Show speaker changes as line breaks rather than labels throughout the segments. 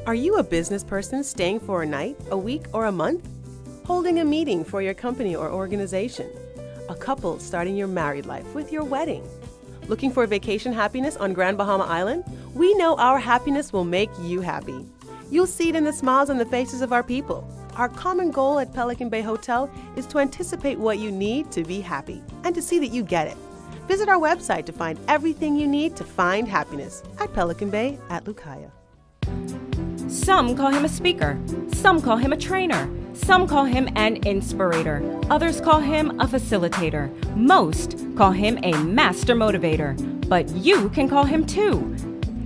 Are you a business person staying for a night, a week, or a month? Holding a meeting for your company or organization? A couple starting your married life with your wedding? Looking for vacation happiness on Grand Bahama Island? We know our happiness will make you happy. You'll see it in the smiles on the faces of our people. Our common goal at Pelican Bay Hotel is to anticipate what you need to be happy and to see that you get it. Visit our website to find everything you need to find happiness at Pelican Bay at Lucaya.
Some call him a speaker, some call him a trainer, some call him an inspirator, others call him a facilitator, most call him a master motivator, but you can call him too.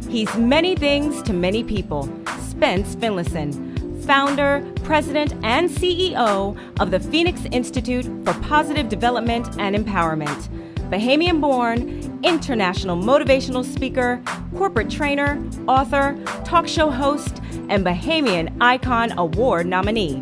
He's many things to many people. Spence Finlayson, founder, president, and CEO of the Phoenix Institute for Positive Development and Empowerment. Bahamian-born, international motivational speaker, corporate trainer, author, talk show host, and Bahamian Icon Award nominee.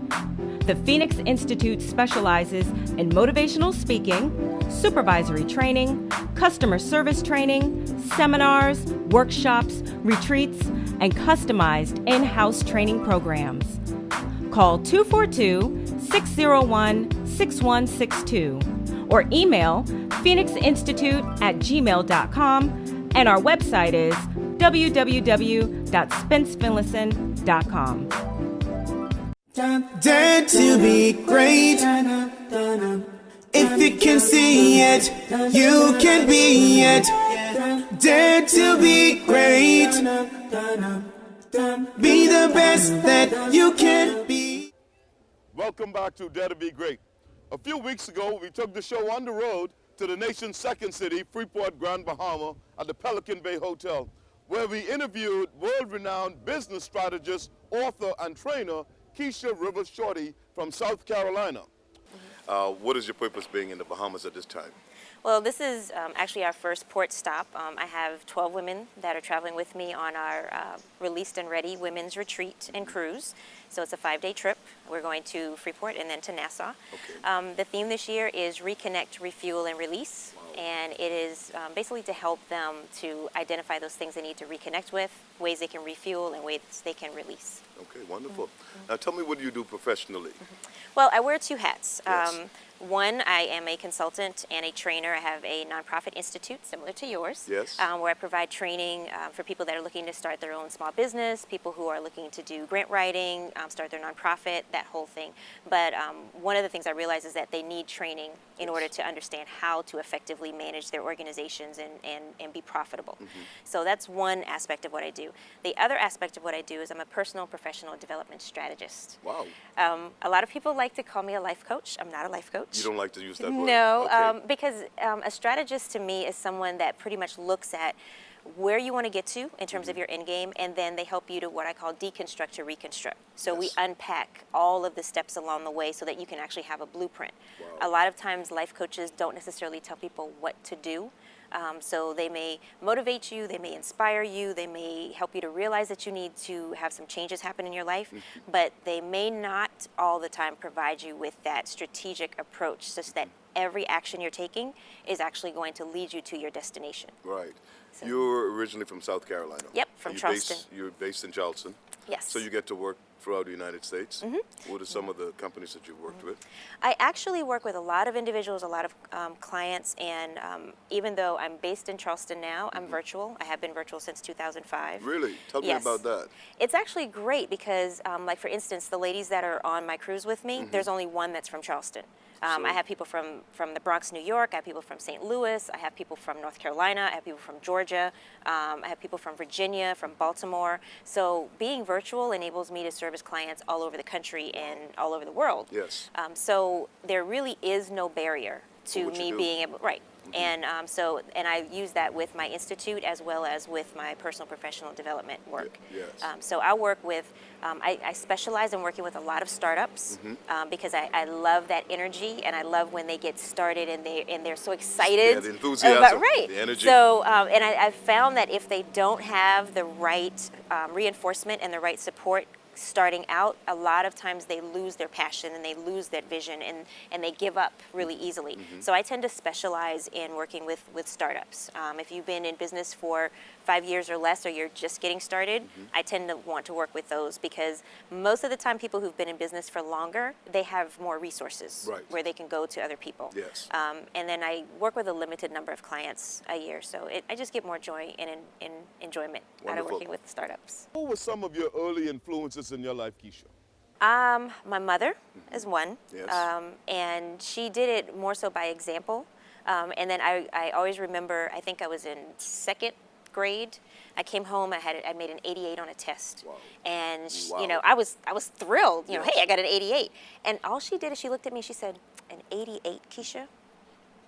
The Phoenix Institute specializes in motivational speaking, supervisory training, customer service training, seminars, workshops, retreats, and customized in-house training programs. Call 242-601-6162 or email phoenixinstitute@gmail.com, and our website is www.spencefinlayson.com.
Dare to be great. If you can see it, you can be it. Dare to be great. Be the best that you can be.
Welcome back to Dare to Be Great. A few weeks ago, we took the show on the road to the nation's second city, Freeport, Grand Bahama, at the Pelican Bay Hotel, where we interviewed world-renowned business strategist, author, and trainer, Keisha Shorty from South Carolina. What is your purpose being in the Bahamas at this time?
Well, this is actually our first port stop. I have 12 women that are traveling with me on our Released and Ready Women's Retreat and Cruise. So it's a 5-day trip. We're going to Freeport and then to Nassau. Okay. The theme this year is Reconnect, Refuel, and Release. Wow. And it is basically to help them to identify those things they need to reconnect with, ways they can refuel, and ways they can release.
Okay, wonderful. Now tell me, what do you do professionally?
Well, I wear two hats.
Yes.
One, I am a consultant and a trainer. I have a nonprofit institute similar to yours,
yes,
where I provide training for people that are looking to start their own small business, people who are looking to do grant writing, start their nonprofit, that whole thing. But one of the things I realize is that they need training in order to understand how to effectively manage their organizations and be profitable. Mm-hmm. So that's one aspect of what I do. The other aspect of what I do is I'm a personal professional development strategist.
Wow.
A lot of people like to call me a life coach. I'm not a life coach.
You don't like to use that word?
No,
okay.
Because a strategist to me is someone that pretty much looks at where you want to get to in terms of your end game, and then they help you to what I call deconstruct to reconstruct. So yes, we unpack all of the steps along the way so that you can actually have a blueprint.
Wow.
A lot of times life coaches don't necessarily tell people what to do. So they may motivate you, they may inspire you, they may help you to realize that you need to have some changes happen in your life, but they may not all the time provide you with that strategic approach such that every action you're taking is actually going to lead you to your destination.
Right.
So,
you're originally from South Carolina.
Yep, from Charleston.
You're based in Charleston.
Yes.
So you get to work throughout the United States.
Mm-hmm.
What are some of the companies that you've worked with?
I actually work with a lot of individuals, a lot of clients, and even though I'm based in Charleston now, I'm virtual. I have been virtual since 2005.
Really? Tell me
Yes.
about that.
It's actually great because, like for instance, the ladies that are on my cruise with me, there's only one that's from Charleston. I have people from the Bronx, New York. I have people from St. Louis. I have people from North Carolina. I have people from Georgia. I have people from Virginia, from Baltimore. So being virtual enables me to service clients all over the country and all over the world.
Yes.
So there really is no barrier to me being able, right. And and I use that with my institute as well as with my personal professional development work.
Yes.
So I work with, I specialize in working with a lot of startups because I love that energy, and I love when they get started and they're so excited.
Yeah, the enthusiasm,
right.
the energy.
So and I've found that if they don't have the right reinforcement and the right support starting out, a lot of times they lose their passion and they lose that vision and they give up really easily. So I tend to specialize in working with startups. If you've been in business for 5 years or less, or you're just getting started, I tend to want to work with those because most of the time people who've been in business for longer, they have more resources where they can go to other people.
Yes.
And then I work with a limited number of clients a year, so I just get more joy and enjoyment out of working with startups.
Who were some of your early influences in your life, Keisha?
My mother is one,
Yes.
and she did it more so by example. And then I always remember, I think I was in second grade. I came home. I made an 88 on a test, and you know, I was thrilled. You know, hey, I got an 88. And all she did is she looked at me. She said, "An 88, Keisha?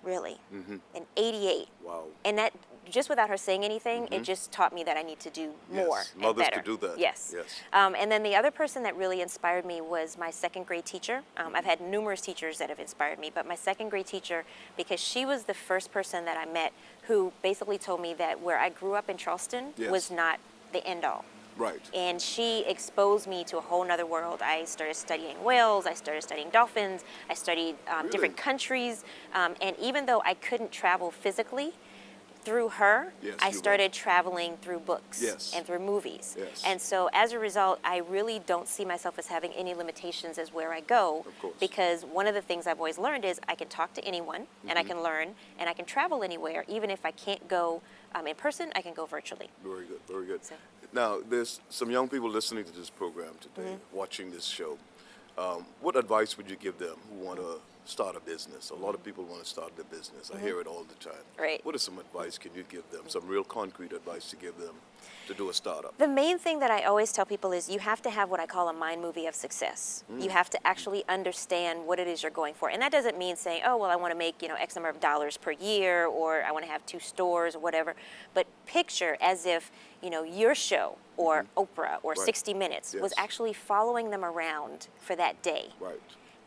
Really? An 88?"
Wow.
And that, just without her saying anything, it just taught me that I need to do more and
Mothers
better.
could do that.
Yes.
Yes.
And then the other person that really inspired me was my second grade teacher. I've had numerous teachers that have inspired me, but my second grade teacher, because she was the first person that I met who basically told me that where I grew up in Charleston was not the end all.
Right.
And she exposed me to a whole nother world. I started studying whales, I started studying dolphins, I studied different countries, and even though I couldn't travel physically, through her, I started traveling through books and through movies. And so as a result, I really don't see myself as having any limitations as where I go, because one of the things I've always learned is I can talk to anyone and I can learn and I can travel anywhere. Even if I can't go in person, I can go virtually.
Very good, very good. So. Now, there's some young people listening to this program today, watching this show. What advice would you give them who want to start a business? A lot of people want to start their business. I hear it all the time.
Right.
What is some advice can you give them, some real concrete advice to give them to do a startup?
The main thing that I always tell people is you have to have what I call a mind movie of success. You have to actually understand what it is you're going for. And that doesn't mean saying, oh, well, I want to make, you know, X number of dollars per year, or I want to have 2 stores or whatever. But picture as if, you know, your show or Oprah or 60 Minutes was actually following them around for that day.
Right.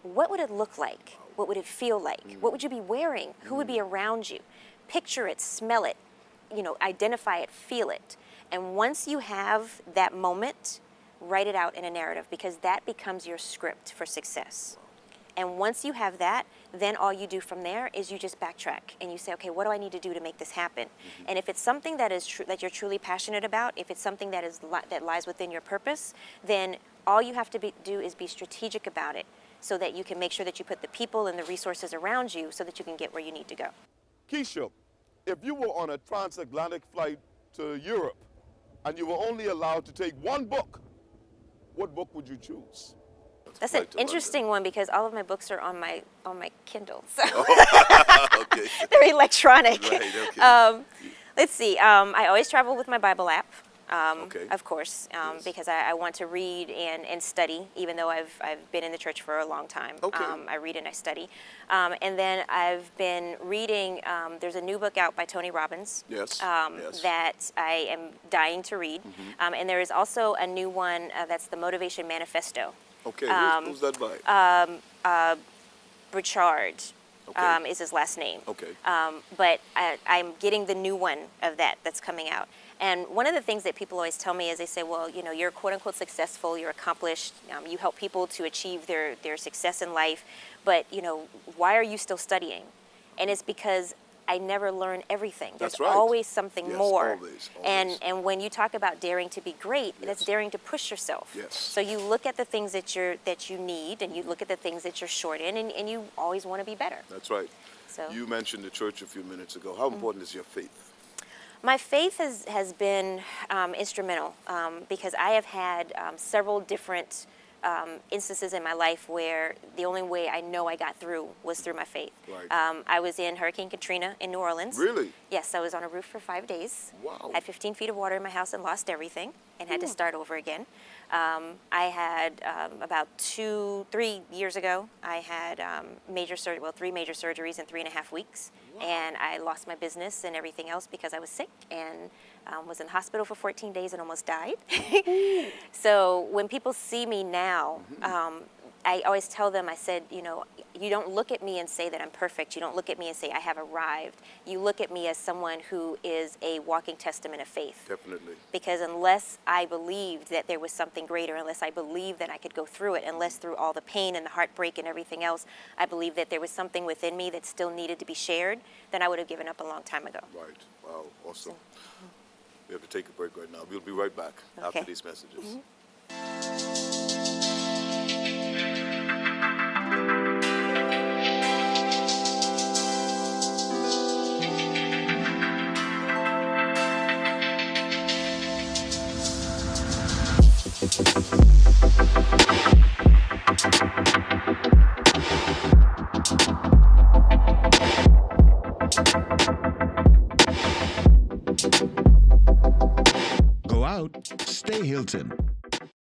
What would it look like? What would it feel like? What would you be wearing? Who would be around you? Picture it, smell it, you know, identify it, feel it. And once you have that moment, write it out in a narrative, because that becomes your script for success. And once you have that, then all you do from there is you just backtrack and you say, okay, what do I need to do to make this happen? And if it's something that is that you're truly passionate about, if it's something that is that lies within your purpose, then all you have to do is be strategic about it, so that you can make sure that you put the people and the resources around you so that you can get where you need to go.
Keisha, if you were on a transatlantic flight to Europe and you were only allowed to take one book, what book would you choose?
That's an interesting one, because all of my books are on my Kindle, so
Okay.
they're electronic.
Right, okay.
Let's see. I always travel with my Bible app. Of course, because I want to read and study, even though I've been in the church for a long time. I read and I study. And then I've been reading, there's a new book out by Tony Robbins that I am dying to read. And there is also a new one that's the Motivation Manifesto.
Okay, who's that by?
Richard is his last name.
Okay.
But I'm getting the new one of that's coming out. And one of the things that people always tell me is they say, well, you know, you're quote unquote successful, you're accomplished, you help people to achieve their success in life, but, you know, why are you still studying? And it's because I never learn everything. There's always something more.
Always.
And when you talk about daring to be great, that's daring to push yourself. So you look at the things that you need, and you look at the things that you're short in, and you always want to be better.
That's right.
So
you mentioned the church a few minutes ago. How important is your faith?
My faith has been instrumental, because I have had several different instances in my life where the only way I know I got through was through my faith. I was in Hurricane Katrina in New Orleans.
Really?
Yes, I was on a roof for 5 days.
Wow.
Had 15 feet of water in my house and lost everything and had to start over again. I had about 3 years ago, I had 3 major surgeries in 3.5 weeks. And I lost my business and everything else because I was sick, and was in the hospital for 14 days and almost died. So when people see me now, I always tell them, I said, you know, You don't look at me and say that I'm perfect. You don't look at me and say I have arrived. You look at me as someone who is a walking testament of faith.
Definitely.
Because unless I believed that there was something greater, unless I believed that I could go through it, unless through all the pain and the heartbreak and everything else, I believed that there was something within me that still needed to be shared, then I would have given up a long time ago.
Right. Wow. Awesome. We have to take a break right now. We'll be right back after
Okay.
these messages.
Go out, stay Hilton.